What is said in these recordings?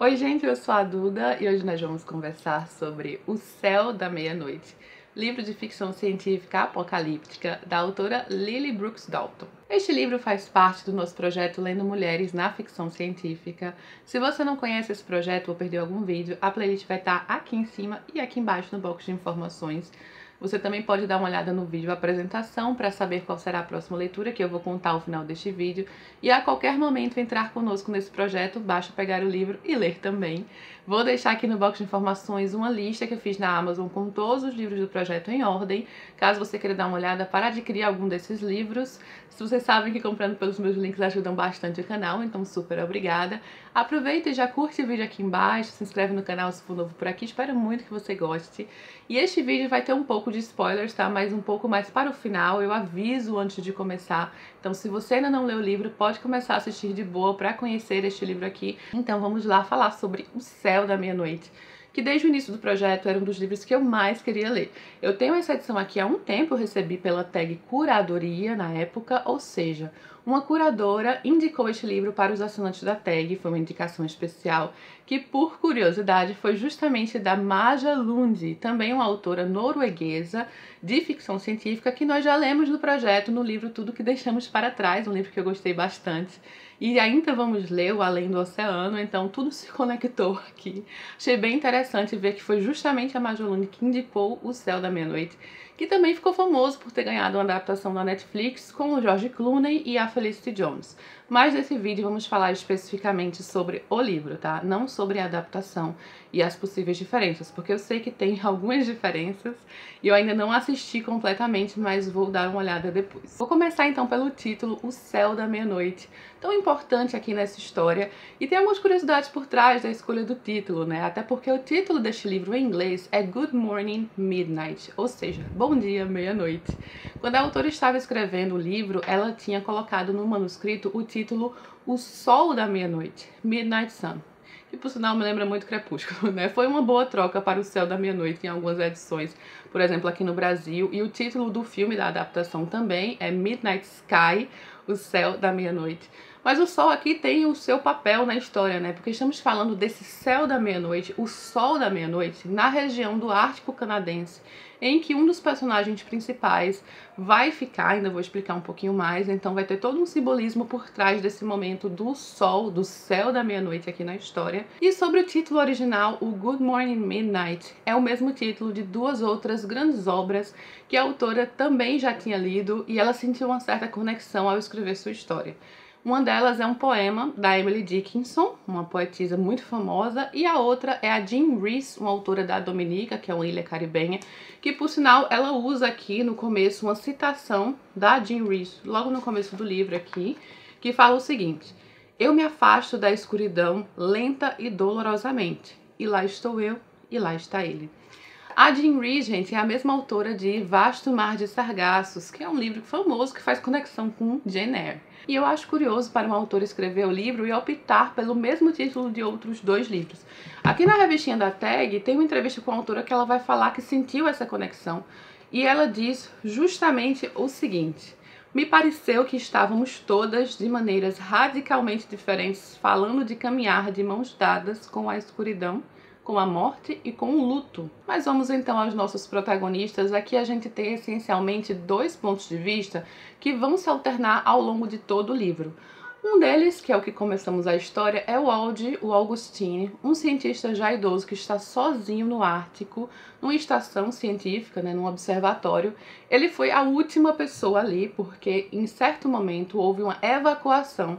Oi gente, eu sou a Duda e hoje nós vamos conversar sobre O Céu da Meia-Noite, livro de ficção científica apocalíptica da autora Lily Brooks Dalton. Este livro faz parte do nosso projeto Lendo Mulheres na Ficção Científica. Se você não conhece esse projeto ou perdeu algum vídeo, a playlist vai estar aqui em cima e aqui embaixo no box de informações. Você também pode dar uma olhada no vídeo apresentação para saber qual será a próxima leitura que eu vou contar ao final deste vídeo. E a qualquer momento entrar conosco nesse projeto, basta pegar o livro e ler também. Vou deixar aqui no box de informações uma lista que eu fiz na Amazon com todos os livros do projeto em ordem, caso você queira dar uma olhada para adquirir algum desses livros. Se vocês sabem que comprando pelos meus links ajudam bastante o canal, então super obrigada. Aproveita e já curte o vídeo aqui embaixo, se inscreve no canal se for novo por aqui, espero muito que você goste. E este vídeo vai ter um pouco de spoilers, tá? Mas um pouco mais para o final, eu aviso antes de começar. Então se você ainda não leu o livro, pode começar a assistir de boa para conhecer este livro aqui. Então vamos lá falar sobre O Céu da Meia-Noite, que desde o início do projeto era um dos livros que eu mais queria ler. Eu tenho essa edição aqui há um tempo, eu recebi pela tag curadoria na época, ou seja, uma curadora indicou este livro para os assinantes da tag, foi uma indicação especial, que por curiosidade foi justamente da Maja Lund, também uma autora norueguesa de ficção científica que nós já lemos no projeto, no livro Tudo que Deixamos para Trás, um livro que eu gostei bastante. E ainda vamos ler O Além do Oceano, então tudo se conectou aqui. Achei bem interessante ver que foi justamente a Maja Lund que indicou O Céu da Meia-Noite, que também ficou famoso por ter ganhado uma adaptação da Netflix com o George Clooney e a Felicity Jones. Mas nesse vídeo vamos falar especificamente sobre o livro, tá? Não sobre a adaptação e as possíveis diferenças, porque eu sei que tem algumas diferenças e eu ainda não assisti completamente, mas vou dar uma olhada depois. Vou começar então pelo título O Céu da Meia-Noite, tão importante aqui nessa história, e tem algumas curiosidades por trás da escolha do título, né? Até porque o título deste livro em inglês é Good Morning Midnight, ou seja, Bom Dia Meia-Noite. Quando a autora estava escrevendo o livro, ela tinha colocado no manuscrito o título O Sol da Meia-Noite, Midnight Sun, que por sinal me lembra muito Crepúsculo, né? Foi uma boa troca para O Céu da Meia-Noite em algumas edições, por exemplo aqui no Brasil, e o título do filme da adaptação também é Midnight Sky, O Céu da Meia-Noite. Mas o sol aqui tem o seu papel na história, né? Porque estamos falando desse céu da meia-noite, o sol da meia-noite, na região do Ártico canadense, em que um dos personagens principais vai ficar, ainda vou explicar um pouquinho mais, então vai ter todo um simbolismo por trás desse momento do sol, do céu da meia-noite aqui na história. E sobre o título original, o Good Morning Midnight é o mesmo título de duas outras grandes obras que a autora também já tinha lido e ela sentiu uma certa conexão ao escrever sua história. Uma delas é um poema da Emily Dickinson, uma poetisa muito famosa, e a outra é a Jean Rhys, uma autora da Dominica, que é uma ilha caribenha, que por sinal ela usa aqui no começo uma citação da Jean Rhys, logo no começo do livro aqui, que fala o seguinte: eu me afasto da escuridão lenta e dolorosamente, e lá estou eu, e lá está ele. A Jean Rhys, gente, é a mesma autora de Vasto Mar de Sargassos, que é um livro famoso que faz conexão com Jane Eyre. E eu acho curioso para uma autora escrever o livro e optar pelo mesmo título de outros dois livros. Aqui na revistinha da tag tem uma entrevista com a autora que ela vai falar que sentiu essa conexão. E ela diz justamente o seguinte: me pareceu que estávamos todas, de maneiras radicalmente diferentes, falando de caminhar de mãos dadas com a escuridão, com a morte e com o luto. Mas vamos então aos nossos protagonistas. Aqui a gente tem essencialmente dois pontos de vista que vão se alternar ao longo de todo o livro. Um deles, que é o que começamos a história, é o Aldi, o Augustine, um cientista já idoso que está sozinho no Ártico, numa estação científica, né, num observatório. Ele foi a última pessoa ali porque em certo momento houve uma evacuação.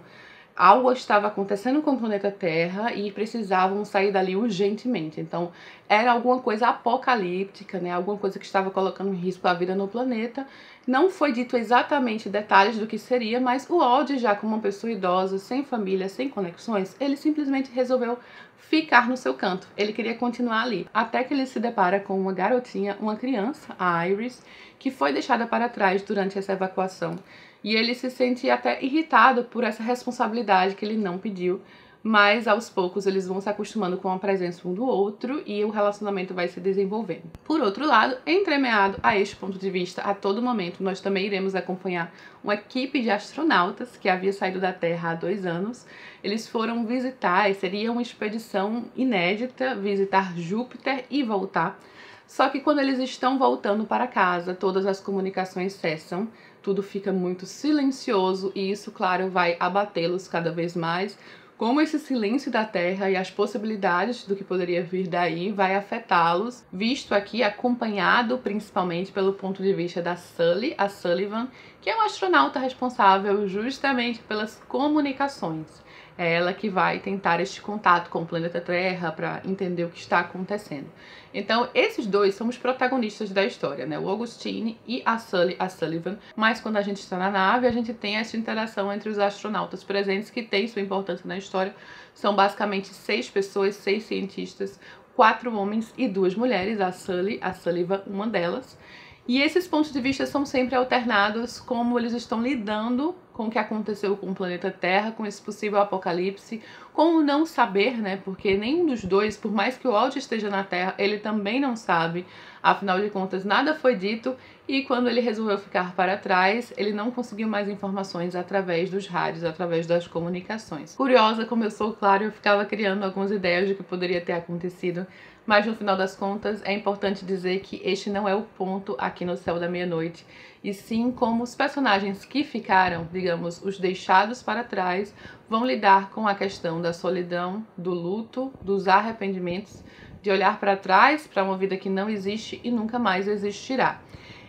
Algo estava acontecendo com o planeta Terra e precisavam sair dali urgentemente. Então, era alguma coisa apocalíptica, né? Alguma coisa que estava colocando em risco a vida no planeta. Não foi dito exatamente detalhes do que seria, mas o Aldi, já como uma pessoa idosa, sem família, sem conexões, ele simplesmente resolveu ficar no seu canto. Ele queria continuar ali. Até que ele se depara com uma garotinha, uma criança, a Iris, que foi deixada para trás durante essa evacuação. E ele se sente até irritado por essa responsabilidade que ele não pediu, mas aos poucos eles vão se acostumando com a presença um do outro e o relacionamento vai se desenvolvendo. Por outro lado, entremeado a este ponto de vista, a todo momento, nós também iremos acompanhar uma equipe de astronautas que havia saído da Terra há 2 anos. Eles foram visitar, seria uma expedição inédita, visitar Júpiter e voltar. Só que quando eles estão voltando para casa, todas as comunicações cessam, tudo fica muito silencioso e isso, claro, vai abatê-los cada vez mais. Como esse silêncio da Terra e as possibilidades do que poderia vir daí vai afetá-los, visto aqui acompanhado principalmente pelo ponto de vista da Sully, a Sullivan, que é uma astronauta responsável justamente pelas comunicações. É ela que vai tentar este contato com o planeta Terra para entender o que está acontecendo. Então, esses dois são os protagonistas da história, né? O Augustine e a Sully, a Sullivan. Mas quando a gente está na nave, a gente tem essa interação entre os astronautas presentes que tem sua importância na história. São basicamente 6 pessoas, 6 cientistas, 4 homens e 2 mulheres, a Sully, a Sullivan, uma delas. E esses pontos de vista são sempre alternados, como eles estão lidando com o que aconteceu com o planeta Terra, com esse possível apocalipse, com o não saber, né? Porque nenhum dos dois, por mais que o Walt esteja na Terra, ele também não sabe. Afinal de contas, nada foi dito e quando ele resolveu ficar para trás, ele não conseguiu mais informações através dos rádios, através das comunicações. Curiosa como eu sou, claro, eu ficava criando algumas ideias de que poderia ter acontecido, mas no final das contas é importante dizer que este não é o ponto aqui no Céu da Meia-Noite, e sim como os personagens que ficaram, digamos, os deixados para trás, vão lidar com a questão da solidão, do luto, dos arrependimentos, de olhar para trás para uma vida que não existe e nunca mais existirá.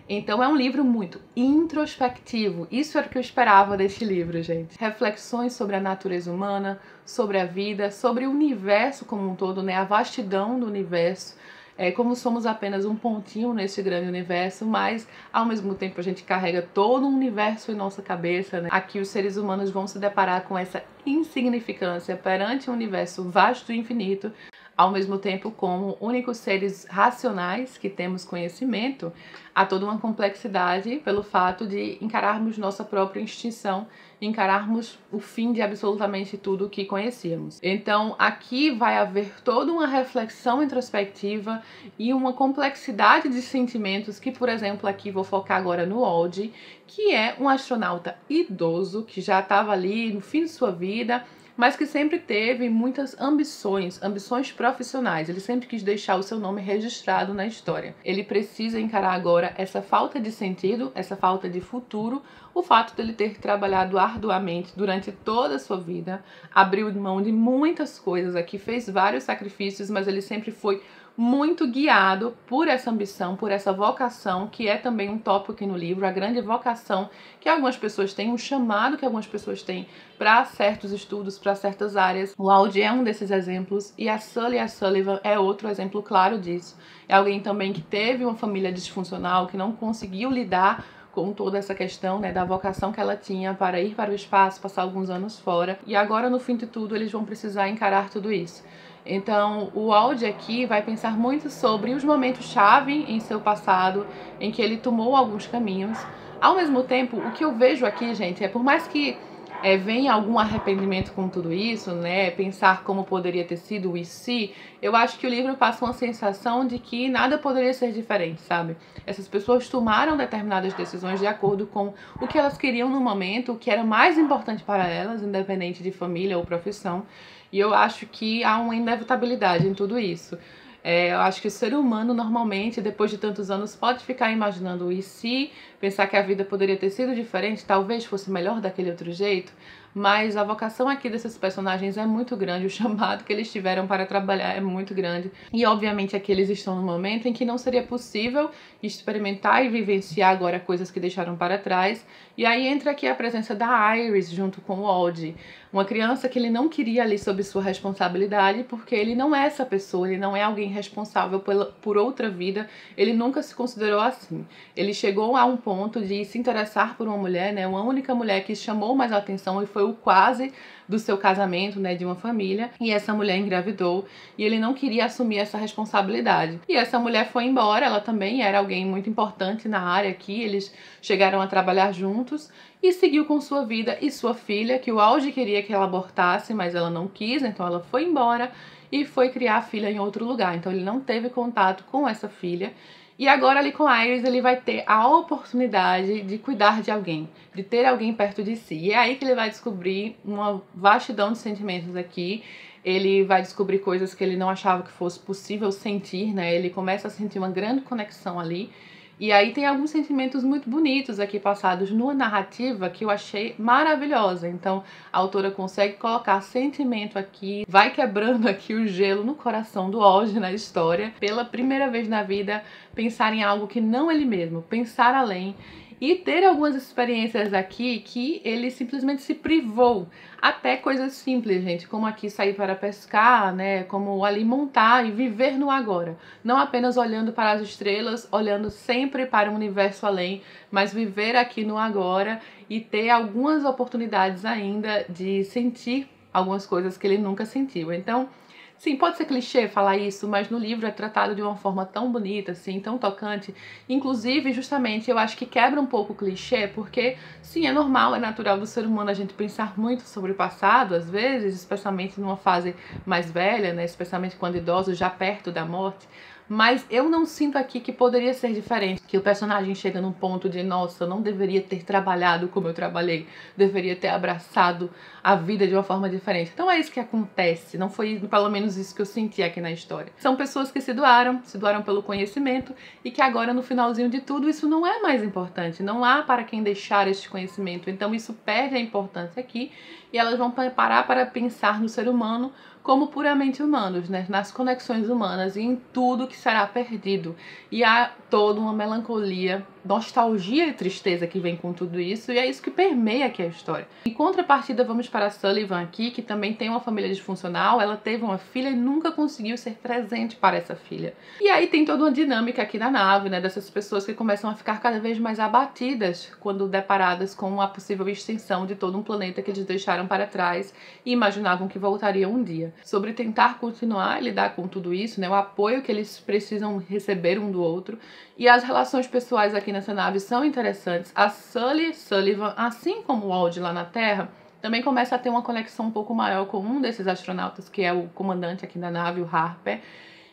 Então é um livro muito introspectivo, isso era o que eu esperava deste livro, gente. Reflexões sobre a natureza humana, sobre a vida, sobre o universo como um todo, né? A vastidão do universo, como somos apenas um pontinho nesse grande universo, mas ao mesmo tempo a gente carrega todo um universo em nossa cabeça, né? Aqui os seres humanos vão se deparar com essa insignificância perante um universo vasto e infinito, ao mesmo tempo como únicos seres racionais que temos conhecimento, há toda uma complexidade pelo fato de encararmos nossa própria extinção, encararmos o fim de absolutamente tudo o que conhecíamos. Então aqui vai haver toda uma reflexão introspectiva e uma complexidade de sentimentos que, por exemplo, aqui vou focar agora no Walt, que é um astronauta idoso que já estava ali no fim de sua vida, mas que sempre teve muitas ambições profissionais. Ele sempre quis deixar o seu nome registrado na história. Ele precisa encarar agora essa falta de sentido, essa falta de futuro, o fato dele ter trabalhado arduamente durante toda a sua vida, abriu mão de muitas coisas aqui, fez vários sacrifícios, mas ele sempre foi muito guiado por essa ambição, por essa vocação, que é também um tópico aqui no livro, a grande vocação que algumas pessoas têm, um chamado que algumas pessoas têm para certos estudos, para certas áreas. O Walt é um desses exemplos e a Sully, a Sullivan, é outro exemplo claro disso. É alguém também que teve uma família disfuncional, que não conseguiu lidar com toda essa questão, né, da vocação que ela tinha para ir para o espaço, passar alguns anos fora, e agora no fim de tudo eles vão precisar encarar tudo isso. Então, o Walt aqui vai pensar muito sobre os momentos-chave em seu passado, em que ele tomou alguns caminhos. Ao mesmo tempo, o que eu vejo aqui, gente, por mais que venha algum arrependimento com tudo isso, né, pensar como poderia ter sido o e se, eu acho que o livro passa uma sensação de que nada poderia ser diferente, sabe? Essas pessoas tomaram determinadas decisões de acordo com o que elas queriam no momento, o que era mais importante para elas, independente de família ou profissão. E eu acho que há uma inevitabilidade em tudo isso. Eu acho que o ser humano, normalmente, depois de tantos anos, pode ficar imaginando e se, pensar que a vida poderia ter sido diferente, talvez fosse melhor daquele outro jeito, mas a vocação aqui desses personagens é muito grande, o chamado que eles tiveram para trabalhar é muito grande, e obviamente aqui eles estão num momento em que não seria possível experimentar e vivenciar agora coisas que deixaram para trás, e aí entra aqui a presença da Iris junto com o Walt, uma criança que ele não queria ali sob sua responsabilidade, porque ele não é essa pessoa, ele não é alguém responsável por outra vida, ele nunca se considerou assim. Ele chegou a um ponto de se interessar por uma mulher, né, uma única mulher que chamou mais a atenção e foi foi o quase do seu casamento, né, de uma família, e essa mulher engravidou e ele não queria assumir essa responsabilidade. E essa mulher foi embora, ela também era alguém muito importante na área aqui, eles chegaram a trabalhar juntos e seguiu com sua vida e sua filha, que o Aldi queria que ela abortasse, mas ela não quis, então ela foi embora e foi criar a filha em outro lugar. Então ele não teve contato com essa filha. E agora ali com a Iris ele vai ter a oportunidade de cuidar de alguém, de ter alguém perto de si. E é aí que ele vai descobrir uma vastidão de sentimentos aqui. Ele vai descobrir coisas que ele não achava que fosse possível sentir, né? Ele começa a sentir uma grande conexão ali. E aí tem alguns sentimentos muito bonitos aqui passados numa narrativa que eu achei maravilhosa. Então a autora consegue colocar sentimento aqui, vai quebrando aqui o gelo no coração do Aldi na história. Pela primeira vez na vida, pensar em algo que não ele mesmo, pensar além. E ter algumas experiências aqui que ele simplesmente se privou. Até coisas simples, gente, como aqui sair para pescar, né? Como ali montar e viver no agora. Não apenas olhando para as estrelas, olhando sempre para o universo além, mas viver aqui no agora e ter algumas oportunidades ainda de sentir algumas coisas que ele nunca sentiu. Então, sim, pode ser clichê falar isso, mas no livro é tratado de uma forma tão bonita, assim, tão tocante. Inclusive, justamente, eu acho que quebra um pouco o clichê, porque, sim, é normal, é natural do ser humano a gente pensar muito sobre o passado, às vezes, especialmente numa fase mais velha, né, especialmente quando idoso, já perto da morte. Mas eu não sinto aqui que poderia ser diferente, que o personagem chega num ponto de, nossa, eu não deveria ter trabalhado como eu trabalhei, deveria ter abraçado a vida de uma forma diferente. Então é isso que acontece, não foi pelo menos isso que eu senti aqui na história. São pessoas que se doaram pelo conhecimento e que agora no finalzinho de tudo isso não é mais importante, não há para quem deixar este conhecimento, então isso perde a importância aqui e elas vão parar para pensar no ser humano como puramente humanos, né? Nas conexões humanas e em tudo que será perdido. E há toda uma melancolia, nostalgia e tristeza que vem com tudo isso, e é isso que permeia aqui a história. Em contrapartida, vamos para a Sullivan aqui, que também tem uma família disfuncional, ela teve uma filha e nunca conseguiu ser presente para essa filha. E aí tem toda uma dinâmica aqui na nave, né? Dessas pessoas que começam a ficar cada vez mais abatidas quando deparadas com a possível extinção de todo um planeta que eles deixaram para trás e imaginavam que voltaria um dia. Sobre tentar continuar a lidar com tudo isso, né, o apoio que eles precisam receber um do outro, e as relações pessoais aqui nessa nave são interessantes. A Sullivan, assim como o Aldi lá na Terra, também começa a ter uma conexão um pouco maior com um desses astronautas, que é o comandante aqui da nave, o Harper.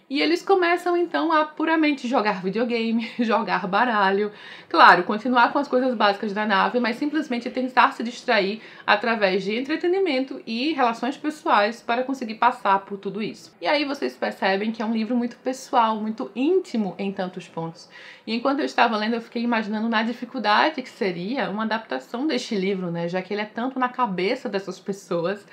E eles começam então a puramente jogar videogame, jogar baralho, claro, continuar com as coisas básicas da nave, mas simplesmente tentar se distrair através de entretenimento e relações pessoais para conseguir passar por tudo isso. E aí vocês percebem que é um livro muito pessoal, muito íntimo em tantos pontos. E enquanto eu estava lendo, eu fiquei imaginando na dificuldade que seria uma adaptação deste livro, né, já que ele é tanto na cabeça dessas pessoas.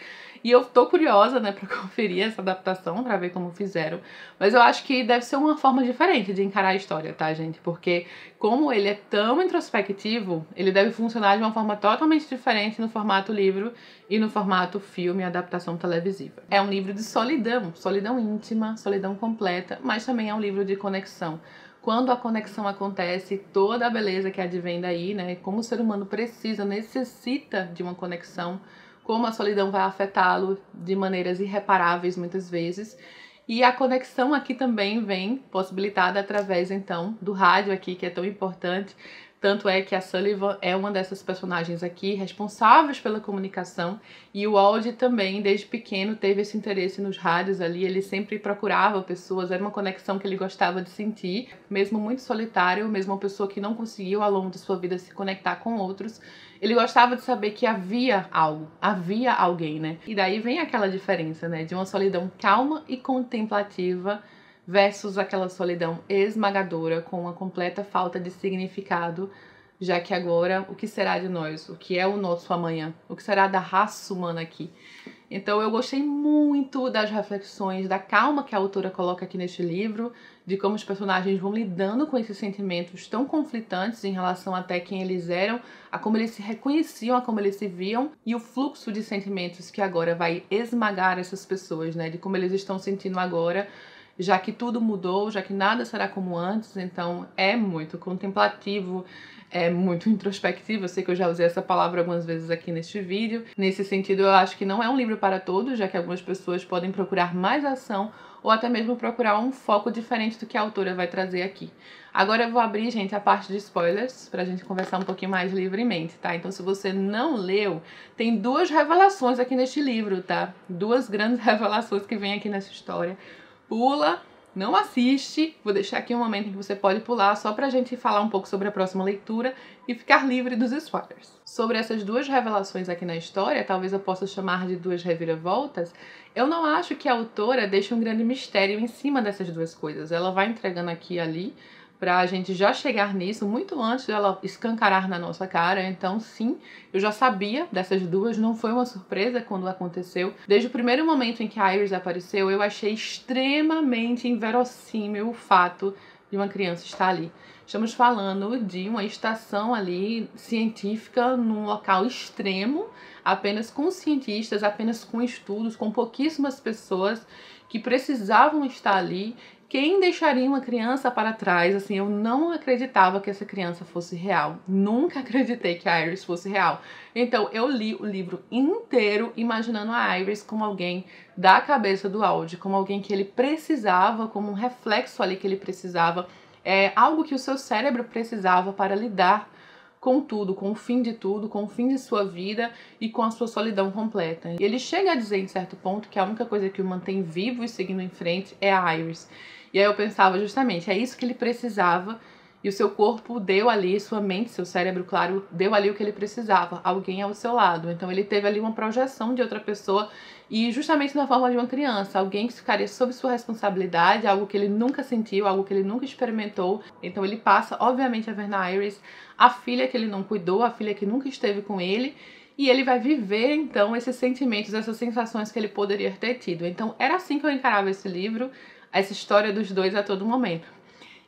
E eu tô curiosa, né, pra conferir essa adaptação, pra ver como fizeram. Mas eu acho que deve ser uma forma diferente de encarar a história, tá, gente? Porque como ele é tão introspectivo, ele deve funcionar de uma forma totalmente diferente no formato livro e no formato filme e adaptação televisiva. É um livro de solidão, solidão íntima, solidão completa, mas também é um livro de conexão. Quando a conexão acontece, toda a beleza que advém daí, né, como o ser humano precisa, necessita de uma conexão, como a solidão vai afetá-lo de maneiras irreparáveis muitas vezes. E a conexão aqui também vem possibilitada através, então, do rádio aqui, que é tão importante. Tanto é que a Sullivan é uma dessas personagens aqui responsáveis pela comunicação, e o Aldi também, desde pequeno, teve esse interesse nos rádios ali, ele sempre procurava pessoas, era uma conexão que ele gostava de sentir, mesmo muito solitário, mesmo uma pessoa que não conseguiu ao longo de sua vida se conectar com outros, ele gostava de saber que havia algo, havia alguém, né? E daí vem aquela diferença, né, de uma solidão calma e contemplativa versus aquela solidão esmagadora com uma completa falta de significado, já que agora o que será de nós? O que é o nosso amanhã? O que será da raça humana aqui? Então eu gostei muito das reflexões, da calma que a autora coloca aqui neste livro, de como os personagens vão lidando com esses sentimentos tão conflitantes em relação até quem eles eram, a como eles se reconheciam, a como eles se viam, e o fluxo de sentimentos que agora vai esmagar essas pessoas, né? De como eles estão sentindo agora, já que tudo mudou, já que nada será como antes. Então é muito contemplativo, é muito introspectivo. Eu sei que eu já usei essa palavra algumas vezes aqui neste vídeo. Nesse sentido, eu acho que não é um livro para todos, já que algumas pessoas podem procurar mais ação ou até mesmo procurar um foco diferente do que a autora vai trazer aqui. Agora eu vou abrir, gente, a parte de spoilers pra gente conversar um pouquinho mais livremente, tá? Então, se você não leu, tem 2 revelações aqui neste livro, tá? 2 grandes revelações que vem aqui nessa história. Pula, não assiste, vou deixar aqui um momento em que você pode pular só pra gente falar um pouco sobre a próxima leitura e ficar livre dos spoilers. Sobre essas 2 revelações aqui na história, talvez eu possa chamar de 2 reviravoltas, eu não acho que a autora deixe um grande mistério em cima dessas 2 coisas. Ela vai entregando aqui e ali pra gente já chegar nisso muito antes dela escancarar na nossa cara. Então sim, eu já sabia dessas 2, não foi uma surpresa quando aconteceu. Desde o primeiro momento em que a Iris apareceu, eu achei extremamente inverossímil o fato de uma criança estar ali. Estamos falando de uma estação ali científica num local extremo, apenas com cientistas, apenas com estudos, com pouquíssimas pessoas que precisavam estar ali. Quem deixaria uma criança para trás? Assim, eu não acreditava que essa criança fosse real. Nunca acreditei que a Iris fosse real. Então, eu li o livro inteiro imaginando a Iris como alguém da cabeça do Alde, como alguém que ele precisava, como um reflexo ali que ele precisava. É algo que o seu cérebro precisava para lidar com tudo, com o fim de tudo, com o fim de sua vida e com a sua solidão completa. E ele chega a dizer em certo ponto que a única coisa que o mantém vivo e seguindo em frente é a Iris. E aí eu pensava justamente, é isso que ele precisava e o seu corpo deu ali, sua mente, seu cérebro, claro, deu ali o que ele precisava, alguém ao seu lado. Então ele teve ali uma projeção de outra pessoa e justamente na forma de uma criança, alguém que ficaria sob sua responsabilidade, algo que ele nunca sentiu, algo que ele nunca experimentou. Então ele passa, obviamente, a ver na Iris a filha que ele não cuidou, a filha que nunca esteve com ele, e ele vai viver, então, esses sentimentos, essas sensações que ele poderia ter tido. Então era assim que eu encarava esse livro, essa história dos 2 a todo momento.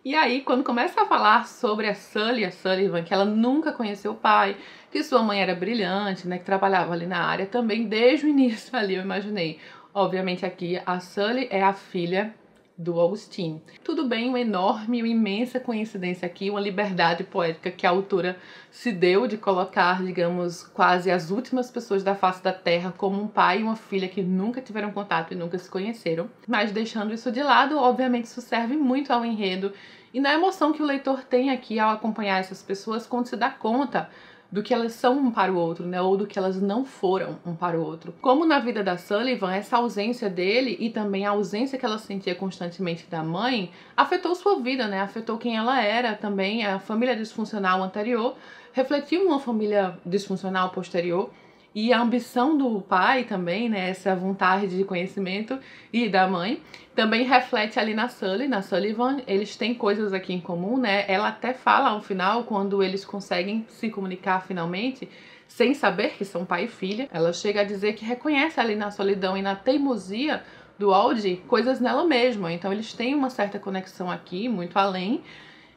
E aí, quando começa a falar sobre a Sullivan, que ela nunca conheceu o pai, que sua mãe era brilhante, né, que trabalhava ali na área, também desde o início ali eu imaginei. Obviamente aqui a Sully é a filha do Augustine. Tudo bem, uma enorme, uma imensa coincidência aqui, uma liberdade poética que a autora se deu de colocar, digamos, quase as últimas pessoas da face da Terra como um pai e uma filha que nunca tiveram contato e nunca se conheceram. Mas deixando isso de lado, obviamente isso serve muito ao enredo e na emoção que o leitor tem aqui ao acompanhar essas pessoas quando se dá conta do que elas são um para o outro, né? Ou do que elas não foram um para o outro. Como na vida da Sullivan, essa ausência dele e também a ausência que ela sentia constantemente da mãe afetou sua vida, né? Afetou quem ela era também. A família disfuncional anterior refletiu uma família disfuncional posterior. E a ambição do pai também, né, essa vontade de conhecimento, e da mãe, também reflete ali na Sullivan. Eles têm coisas aqui em comum, né? Ela até fala ao final, quando eles conseguem se comunicar finalmente, sem saber que são pai e filha, ela chega a dizer que reconhece ali na solidão e na teimosia do Alde coisas nela mesma. Então eles têm uma certa conexão aqui, muito além.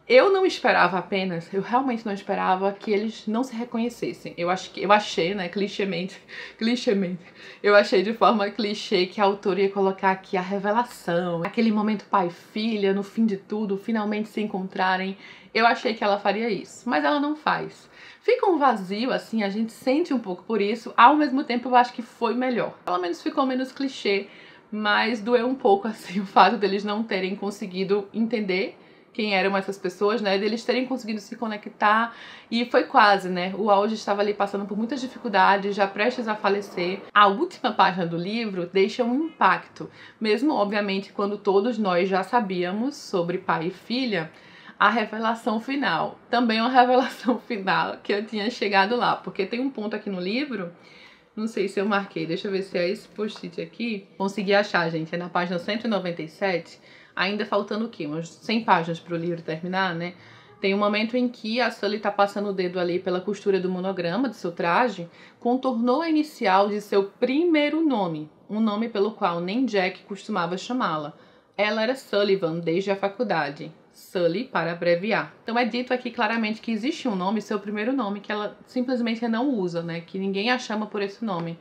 Eu não esperava apenas, eu realmente não esperava que eles não se reconhecessem. Eu achei, né, clichêmente, eu achei de forma clichê que a autora ia colocar aqui a revelação, aquele momento pai e filha, no fim de tudo, finalmente se encontrarem. Eu achei que ela faria isso, mas ela não faz. Fica um vazio, assim, a gente sente um pouco por isso, ao mesmo tempo eu acho que foi melhor. Pelo menos ficou menos clichê, mas doeu um pouco, assim, o fato deles não terem conseguido entender quem eram essas pessoas, né, deles terem conseguido se conectar, e foi quase, né, o Alde estava ali passando por muitas dificuldades, já prestes a falecer. A última página do livro deixa um impacto, mesmo obviamente quando todos nós já sabíamos sobre pai e filha, a revelação final, também uma revelação final que eu tinha chegado lá, porque tem um ponto aqui no livro, não sei se eu marquei, deixa eu ver se é esse post-it aqui, consegui achar, gente, é na página 197, ainda faltando o quê? Umas 100 páginas para o livro terminar, né? Tem um momento em que a Sully tá passando o dedo ali pela costura do monograma do seu traje, contornou a inicial de seu primeiro nome, um nome pelo qual nem Jack costumava chamá-la. Ela era Sullivan desde a faculdade. Sully para abreviar. Então é dito aqui claramente que existe um nome, seu primeiro nome, que ela simplesmente não usa, né? Que ninguém a chama por esse nome.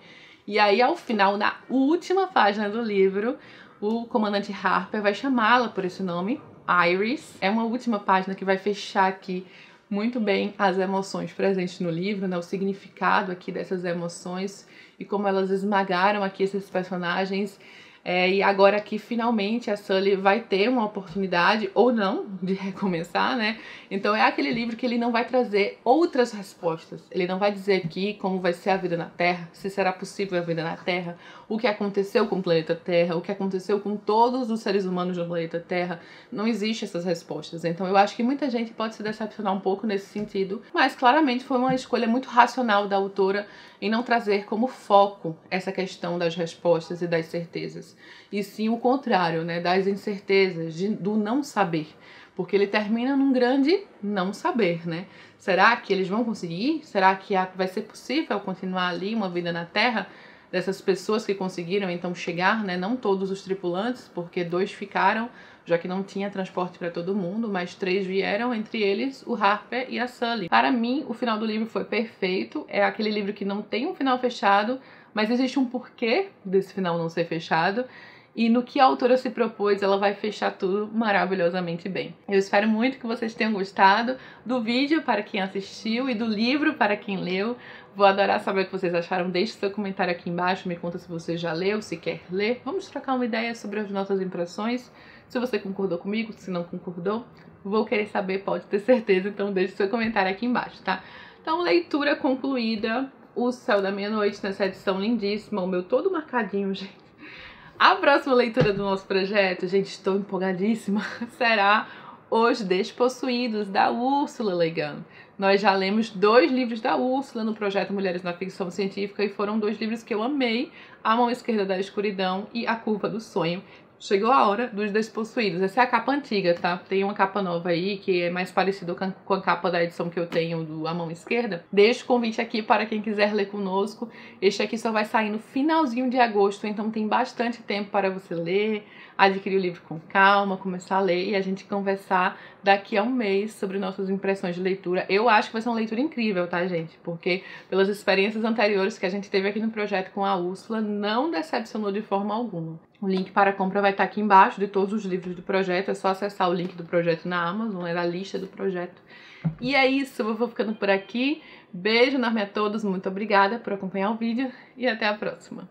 E aí, ao final, na última página do livro, o comandante Harper vai chamá-la por esse nome, Iris. É uma última página que vai fechar aqui muito bem as emoções presentes no livro, né? O significado aqui dessas emoções e como elas esmagaram aqui esses personagens. E agora aqui finalmente a Sully vai ter uma oportunidade, ou não, de recomeçar, né? Então é aquele livro que ele não vai trazer outras respostas. Ele não vai dizer aqui como vai ser a vida na Terra, se será possível a vida na Terra, o que aconteceu com o planeta Terra, o que aconteceu com todos os seres humanos do planeta Terra. Não existe essas respostas. Então eu acho que muita gente pode se decepcionar um pouco nesse sentido, mas claramente foi uma escolha muito racional da autora em não trazer como foco essa questão das respostas e das certezas, e sim o contrário, né, das incertezas, do não saber, porque ele termina num grande não saber, né? Será que eles vão conseguir? Será que vai ser possível continuar ali uma vida na Terra? Dessas pessoas que conseguiram então chegar, né? Não todos os tripulantes, porque 2 ficaram, já que não tinha transporte para todo mundo, mas 3 vieram, entre eles o Harper e a Sully. Para mim, o final do livro foi perfeito. É aquele livro que não tem um final fechado, mas existe um porquê desse final não ser fechado. E no que a autora se propôs, ela vai fechar tudo maravilhosamente bem. Eu espero muito que vocês tenham gostado do vídeo para quem assistiu e do livro para quem leu. Vou adorar saber o que vocês acharam. Deixe seu comentário aqui embaixo, me conta se você já leu, se quer ler. Vamos trocar uma ideia sobre as nossas impressões. Se você concordou comigo, se não concordou, vou querer saber, pode ter certeza. Então deixe seu comentário aqui embaixo, tá? Então, leitura concluída. O Céu da Meia-Noite, nessa edição lindíssima. O meu todo marcadinho, gente. A próxima leitura do nosso projeto, gente, estou empolgadíssima, será Os Despossuídos, da Ursula Le Guin. Nós já lemos 2 livros da Ursula no projeto Mulheres na Ficção Científica e foram 2 livros que eu amei, A Mão Esquerda da Escuridão e A Curva do Sonho. Chegou a hora dos Despossuídos. Essa é a capa antiga, tá? Tem uma capa nova aí, que é mais parecida com a capa da edição que eu tenho do A Mão Esquerda. Deixo o convite aqui para quem quiser ler conosco. Este aqui só vai sair no finalzinho de agosto, então tem bastante tempo para você ler, adquirir o livro com calma, começar a ler e a gente conversar daqui a um mês sobre nossas impressões de leitura. Eu acho que vai ser uma leitura incrível, tá, gente? Porque pelas experiências anteriores que a gente teve aqui no projeto com a Úrsula, não decepcionou de forma alguma. O link para compra vai estar aqui embaixo de todos os livros do projeto. É só acessar o link do projeto na Amazon, é da lista do projeto. E é isso, eu vou ficando por aqui. Beijo enorme a todos, muito obrigada por acompanhar o vídeo e até a próxima.